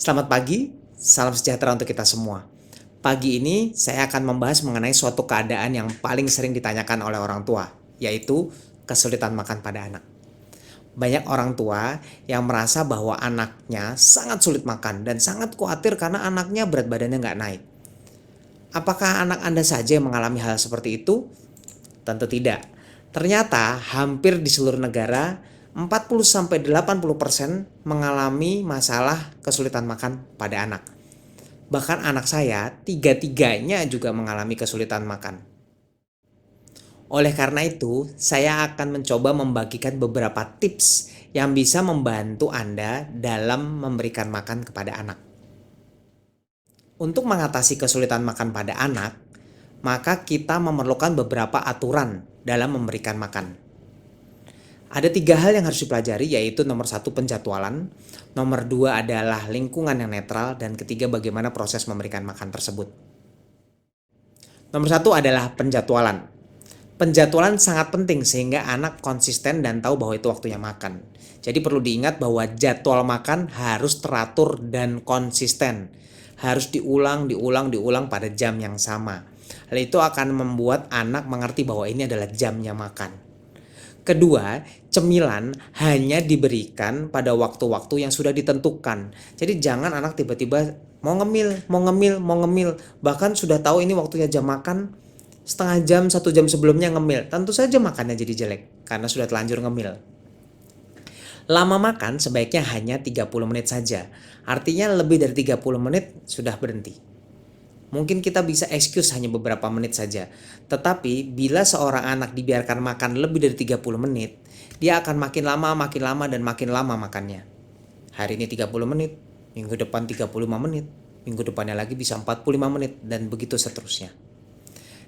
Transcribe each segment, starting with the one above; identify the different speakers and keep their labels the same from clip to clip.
Speaker 1: Selamat pagi, salam sejahtera untuk kita semua. Pagi ini saya akan membahas mengenai suatu keadaan yang paling sering ditanyakan oleh orang tua, yaitu kesulitan makan pada anak. Banyak orang tua yang merasa bahwa anaknya sangat sulit makan dan sangat khawatir karena anaknya berat badannya nggak naik. Apakah anak Anda saja yang mengalami hal seperti itu? Tentu tidak. Ternyata hampir di seluruh negara 40-80% mengalami masalah kesulitan makan pada anak. Bahkan anak saya, tiga-tiganya juga mengalami kesulitan makan. Oleh karena itu, saya akan mencoba membagikan beberapa tips yang bisa membantu Anda dalam memberikan makan kepada anak. Untuk mengatasi kesulitan makan pada anak, maka kita memerlukan beberapa aturan dalam memberikan makan. Ada 3 hal yang harus dipelajari, yaitu nomor 1 penjadwalan, nomor 2 adalah lingkungan yang netral, dan ketiga bagaimana proses memberikan makan tersebut. Nomor 1 adalah penjadwalan. Penjadwalan sangat penting sehingga anak konsisten dan tahu bahwa itu waktunya makan. Jadi perlu diingat bahwa jadwal makan harus teratur dan konsisten. Harus diulang pada jam yang sama. Hal itu akan membuat anak mengerti bahwa ini adalah jamnya makan. Kedua, cemilan hanya diberikan pada waktu-waktu yang sudah ditentukan. Jadi jangan anak tiba-tiba mau ngemil. Bahkan sudah tahu ini waktunya jam makan, setengah jam, 1 jam sebelumnya ngemil. Tentu saja makannya jadi jelek karena sudah telanjur ngemil. Lama makan sebaiknya hanya 30 menit saja. Artinya lebih dari 30 menit sudah berhenti. Mungkin kita bisa excuse hanya beberapa menit saja. Tetapi bila seorang anak dibiarkan makan lebih dari 30 menit, dia akan makin lama dan makin lama makannya. Hari ini 30 menit, minggu depan 35 menit, minggu depannya lagi bisa 45 menit, dan begitu seterusnya.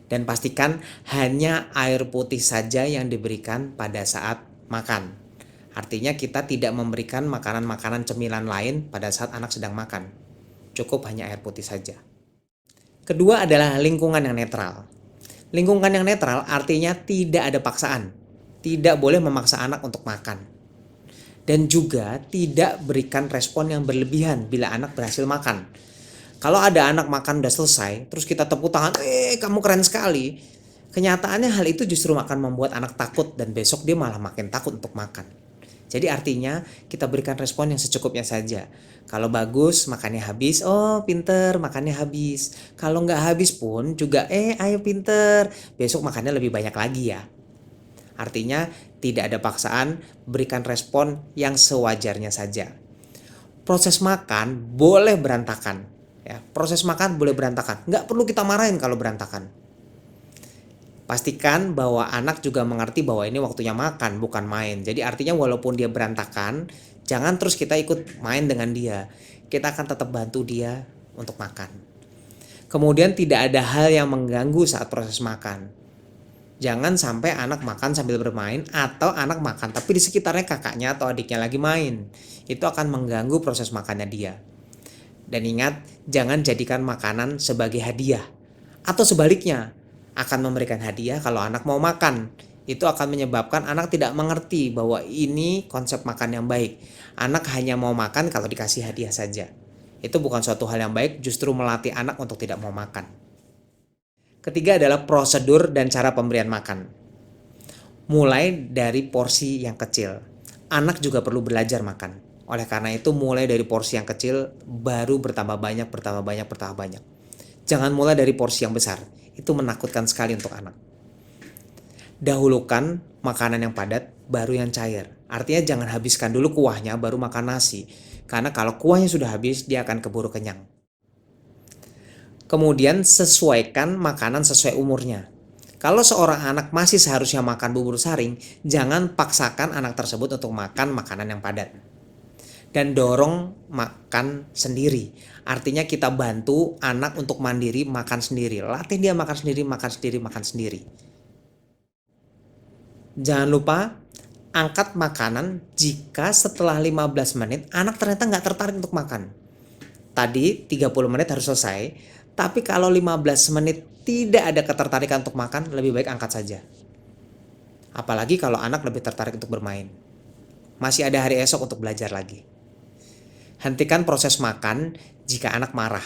Speaker 1: Dan pastikan hanya air putih saja yang diberikan pada saat makan. Artinya kita tidak memberikan makanan-makanan cemilan lain pada saat anak sedang makan. Cukup hanya air putih saja. Kedua adalah lingkungan yang netral. Lingkungan yang netral artinya tidak ada paksaan. Tidak boleh memaksa anak untuk makan. Dan juga tidak berikan respon yang berlebihan bila anak berhasil makan. Kalau ada anak makan udah selesai, terus kita tepuk tangan, kamu keren sekali. Kenyataannya hal itu justru akan membuat anak takut dan besok dia malah makin takut untuk makan. Jadi artinya kita berikan respon yang secukupnya saja. Kalau bagus makannya habis, oh pinter makannya habis. Kalau nggak habis pun juga ayo pinter, besok makannya lebih banyak lagi ya. Artinya tidak ada paksaan, berikan respon yang sewajarnya saja. Proses makan boleh berantakan. Ya, proses makan boleh berantakan. Nggak perlu kita marahin kalau berantakan. Pastikan bahwa anak juga mengerti bahwa ini waktunya makan, bukan main. Jadi artinya walaupun dia berantakan, jangan terus kita ikut main dengan dia. Kita akan tetap bantu dia untuk makan. Kemudian tidak ada hal yang mengganggu saat proses makan. Jangan sampai anak makan sambil bermain atau anak makan tapi di sekitarnya kakaknya atau adiknya lagi main. Itu akan mengganggu proses makannya dia. Dan ingat, jangan jadikan makanan sebagai hadiah. Atau sebaliknya, akan memberikan hadiah kalau anak mau makan. Itu akan menyebabkan anak tidak mengerti bahwa ini konsep makan yang baik. Anak hanya mau makan kalau dikasih hadiah saja. Itu bukan suatu hal yang baik, justru melatih anak untuk tidak mau makan. Ketiga adalah prosedur dan cara pemberian makan. Mulai dari porsi yang kecil. Anak juga perlu belajar makan. Oleh karena itu mulai dari porsi yang kecil baru bertambah banyak. Jangan mulai dari porsi yang besar. Itu menakutkan sekali untuk anak. Dahulukan makanan yang padat baru yang cair. Artinya jangan habiskan dulu kuahnya baru makan nasi. Karena kalau kuahnya sudah habis dia akan keburu kenyang. Kemudian sesuaikan makanan sesuai umurnya. Kalau seorang anak masih seharusnya makan bubur saring, jangan paksakan anak tersebut untuk makan makanan yang padat. Dan dorong makan sendiri. Artinya kita bantu anak untuk mandiri makan sendiri. Latih dia makan sendiri. Jangan lupa angkat makanan jika setelah 15 menit anak ternyata nggak tertarik untuk makan. Tadi 30 menit harus selesai, tapi kalau 15 menit tidak ada ketertarikan untuk makan, lebih baik angkat saja. Apalagi kalau anak lebih tertarik untuk bermain. Masih ada hari esok untuk belajar lagi. Hentikan proses makan jika anak marah.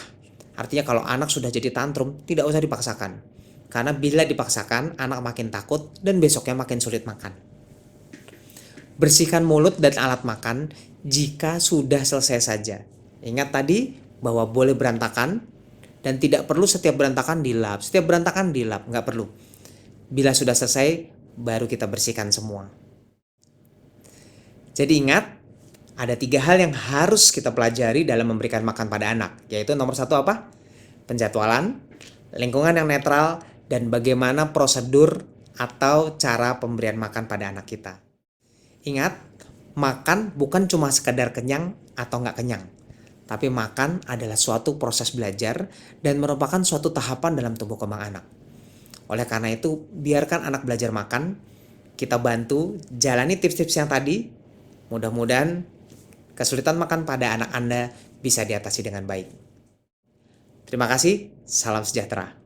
Speaker 1: Artinya kalau anak sudah jadi tantrum, tidak usah dipaksakan. Karena bila dipaksakan, anak makin takut dan besoknya makin sulit makan. Bersihkan mulut dan alat makan jika sudah selesai saja. Ingat tadi bahwa boleh berantakan dan tidak perlu setiap berantakan dilap. Setiap berantakan dilap, nggak perlu. Bila sudah selesai, baru kita bersihkan semua. Jadi ingat, ada 3 hal yang harus kita pelajari dalam memberikan makan pada anak, yaitu nomor 1 apa? Penjadwalan, lingkungan yang netral, dan bagaimana prosedur atau cara pemberian makan pada anak kita. Ingat, makan bukan cuma sekedar kenyang atau nggak kenyang, tapi makan adalah suatu proses belajar dan merupakan suatu tahapan dalam tumbuh kembang anak. Oleh karena itu, biarkan anak belajar makan, kita bantu jalani tips-tips yang tadi. Mudah-mudahan kesulitan makan pada anak Anda bisa diatasi dengan baik. Terima kasih, salam sejahtera.